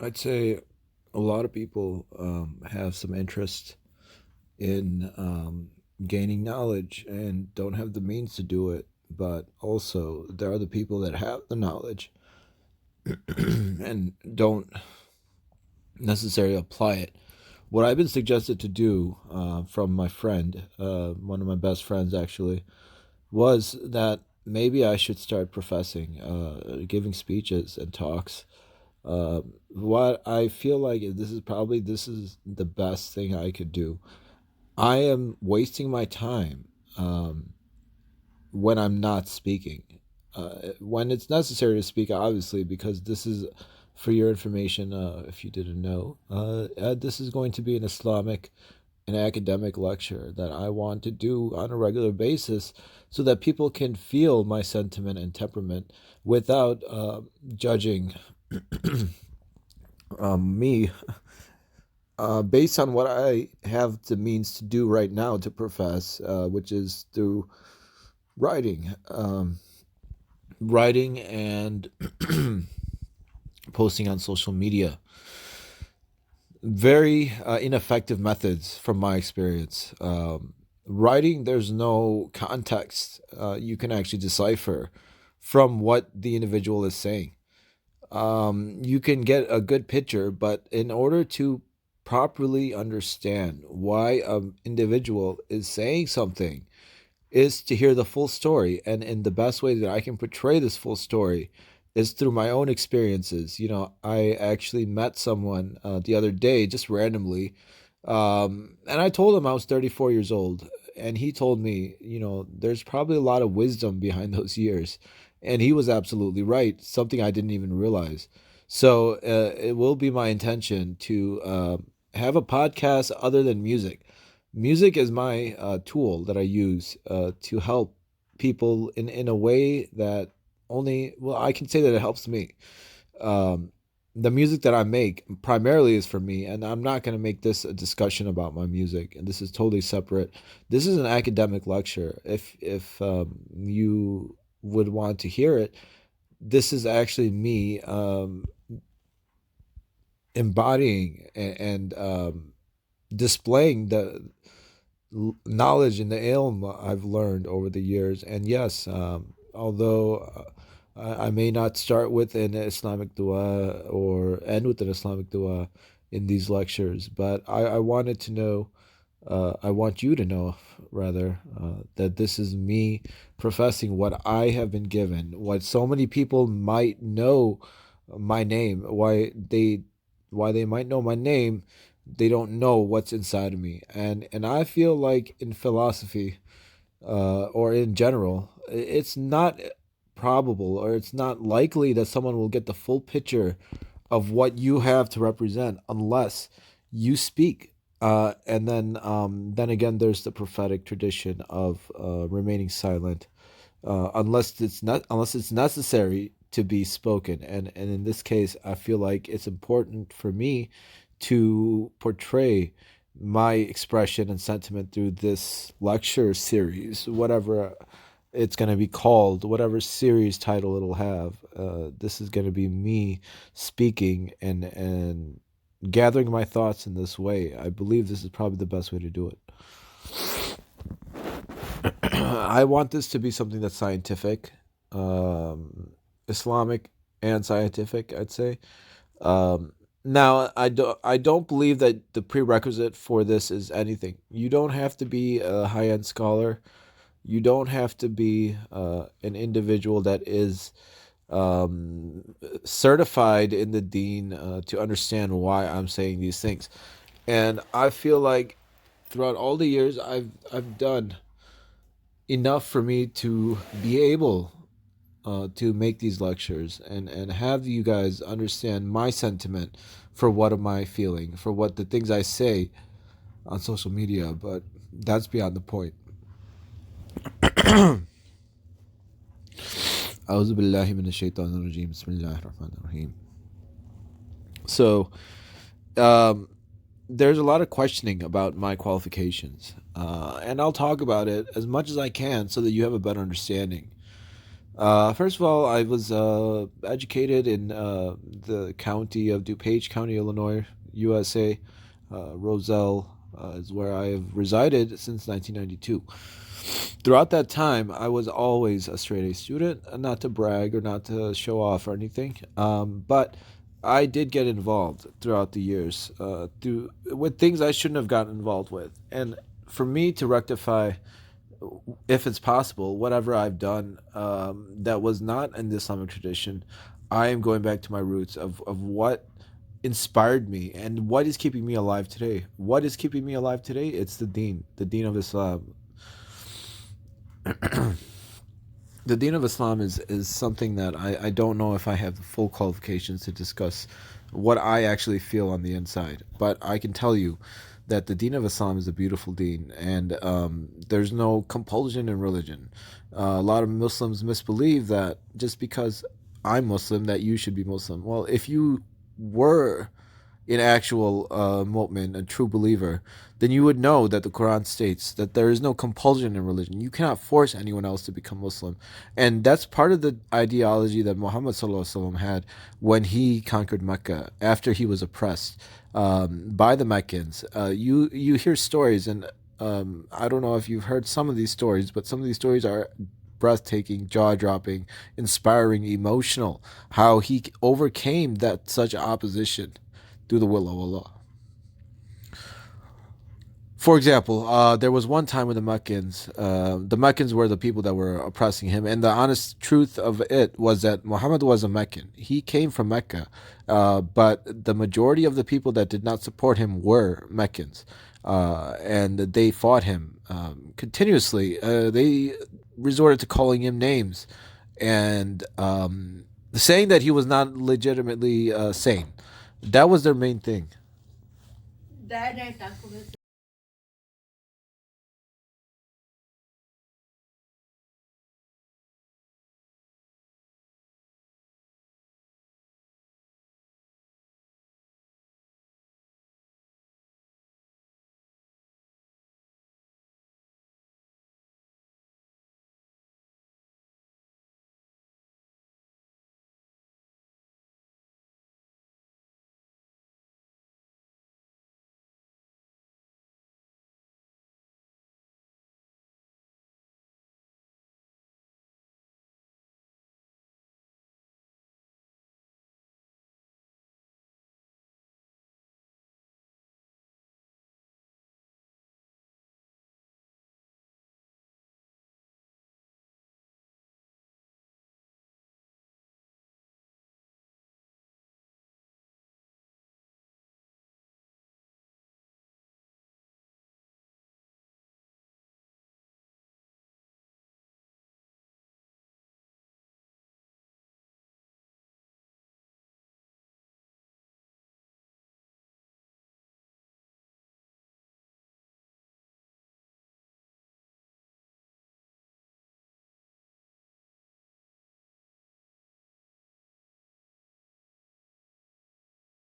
I'd say a lot of people have some interest in gaining knowledge and don't have the means to do it. But also, there are the people that have the knowledge and don't necessarily apply it. What I've been suggested to do from my friend, one of my best friends actually, was that maybe I should start professing, giving speeches and talks. What I feel like this is the best thing I could do. I am wasting my time when I'm not speaking. When it's necessary to speak, obviously, because this is, for your information, if you didn't know, this is going to be an academic lecture that I want to do on a regular basis so that people can feel my sentiment and temperament without judging me based on what I have the means to do right now to profess, which is through writing, writing and posting on social media. Very ineffective methods from my experience. Writing, there's no context you can actually decipher from what the individual is saying. You can get a good picture, but in order to properly understand why an individual is saying something, is to hear the full story. And the best way that I can portray this full story is through my own experiences. I actually met someone the other day, just randomly, and I told him I was 34 years old. And he told me, there's probably a lot of wisdom behind those years. And he was absolutely right, something I didn't even realize. So it will be my intention to have a podcast other than music. Music is my tool that I use to help people in a way that well, I can say that it helps me. Um, the music that I make primarily is for me, and I'm not going to make this a discussion about my music. And this is totally separate. This is an academic lecture. If you would want to hear it, this is actually me embodying and displaying the knowledge and the ilm I've learned over the years. And yes, although I may not start with an Islamic dua or end with an Islamic dua in these lectures, but I wanted to know, I want you to know, rather, that this is me professing what I have been given, what so many people might know my name, why they might know my name, they don't know what's inside of me. And I feel like in philosophy, or in general, it's not probable or it's not likely that someone will get the full picture of what you have to represent unless you speak. And then again, there's the prophetic tradition of remaining silent, unless it's necessary to be spoken. And in this case, I feel like it's important for me to portray my expression and sentiment through this lecture series, whatever it's going to be called, whatever series title it'll have. This is going to be me speaking and gathering my thoughts in this way. I believe this is probably the best way to do it. I want this to be something that's scientific, Islamic and scientific, I'd say. Now, I don't believe that the prerequisite for this is anything. You don't have to be a high end scholar. You don't have to be an individual that is certified in the deen to understand why I'm saying these things. And I feel like throughout all the years I've done enough for me to be able to make these lectures and have you guys understand my sentiment for what am I feeling, for what the things I say on social media. But that's beyond the point. أعوذ بالله من الشيطان الرجيم بسم الله الرحمن الرحيم. So, um, there's a lot of questioning about my qualifications, and I'll talk about it as much as I can so that you have a better understanding. First of all, I was educated in the county of DuPage County, Illinois, USA. Roselle is where I have resided since 1992. Throughout that time, I was always a straight A student, not to brag or not to show off or anything, but I did get involved throughout the years with things I shouldn't have gotten involved with. And for me to rectify, if it's possible, whatever I've done that was not in the Islamic tradition, I am going back to my roots of what inspired me and what is keeping me alive today. What is keeping me alive today? It's the deen of Islam. The deen of Islam is something that I don't know if I have the full qualifications to discuss what I actually feel on the inside. But I can tell you that the deen of Islam is a beautiful deen, and there's no compulsion in religion. A lot of Muslims misbelieve that just because I'm Muslim, that you should be Muslim. Well, if you were an actual mu'min, a true believer, then you would know that the Quran states that there is no compulsion in religion. You cannot force anyone else to become Muslim. And that's part of the ideology that Muhammad SAW had when he conquered Mecca, after he was oppressed by the Meccans. You hear stories, and I don't know if you've heard some of these stories, but some of these stories are breathtaking, jaw dropping, inspiring, emotional. How he overcame that such opposition through the will of Allah. For example, there was one time with the Meccans were the people that were oppressing him, and the honest truth of it was that Muhammad was a Meccan. He came from Mecca, but the majority of the people that did not support him were Meccans, and they fought him continuously. They resorted to calling him names and saying that he was not legitimately sane. That was their main thing.